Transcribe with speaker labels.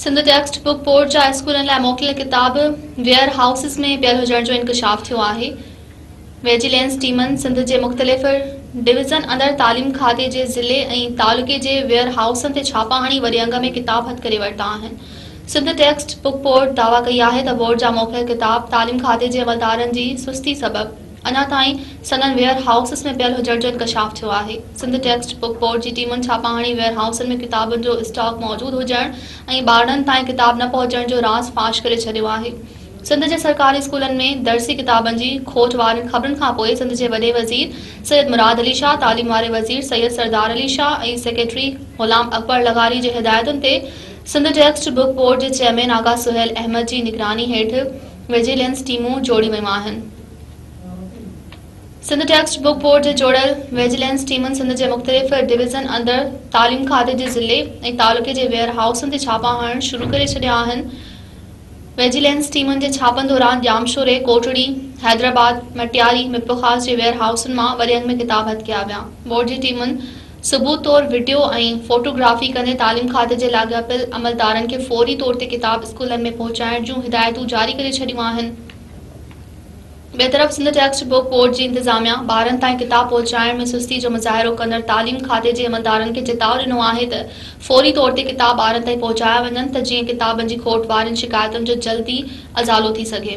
Speaker 1: Sindh text book board जा स्कूलनि लाइ मोकिलियल किताब वेयर हाउसिस में पियल हुजण जो इंकशाफ थियो आहे। विजिलेंस टीमनि सिंध जे मुख़्तलिफ़ डिवीज़न अंदर तालीम खाते जे ज़िले ऐं तालुके जे वेयर हाउसनि ते छापा हणी वॾे अंग में किताब हथ करे वरिता आहिनि। सिंध टेक्स्ट बुक बोर्ड दावा कई आहे त बोर्ड जा मोकिलियल किताब तालीम खाते जे अमलदारनि जी सुस्ती सबबि अञा ताईं संदन वेयर हाउसिस में पियल हुजण जो इंकशाफ थियो आहे। सिंध टेक्स्ट बुक बोर्ड जी टीमुनि छापा हणी वेयर हाउसनि में किताबनि जो स्टॉक मौजूद हुजण ऐं ॿारनि ताईं किताब न पहुचण जो राज़ फाश करे छॾियो आहे। सिंध जे सरकारी स्कूलनि में दर्सी किताबनि जी खोट वारनि ख़बरुनि खां पोइ सिंध जे वॾे वज़ीर सैयद मुराद अली शाह, तालीम वारे वज़ीर सैयद सरदार अली शाह ऐं सेक्रेटरी ग़ुलाम अकबर लगारी जी हिदायतुनि ते सिंध टेक्स्ट बुक बोर्ड जे चेयरमैन आगा सुहेल अहमद जी निगरानी हेठि विजिलेंस टीमूं जोड़ी वयूं आहिनि। सिंध टेक्स्ट बुक बोर्ड जे जोड़ियल विजिलेंस टीमनि सिंध जे मुख़्तलिफ़ डिवीज़न अंदर तालीम खाते जे ज़िले ऐं तालुके जे वेयर हाउसनि ते छापा हणण शुरू करे छॾिया आहिनि। विजिलेंस टीमनि जे छापनि दौरान जामशोरे, कोटड़ी, हैदराबाद, मटियारी, मिप्पखास जे वेयर हाउसनि मां वॾे अंग में किताब हथ कया विया। बोर्ड जी टीमुनि सबूत तौर वीडियो ऐं फोटोग्राफी कंदे तालीम खाते जे लाॻापियल अमलदारनि खे फौरी तौर ते किताब स्कूलनि में पहुचाइण जूं हिदायतूं जारी करे छॾियूं आहिनि। ॿिए तरफ़ सिंध टेक्स्ट बुक बोर्ड जी इंतिज़ामिया ॿारनि ताईं किताब पहुचाइण में सुस्ती जो मुज़ाहिरो कंदड़ तालीम खाते जे अमलदारनि खे चिताव ॾिनो आहे त फौरी तौर ते किताब ॿारनि ताईं पहुचाया वञनि त जीअं किताबनि जी खोट वारनि शिकायतुनि जो जल्दी अज़ालो थी सघे।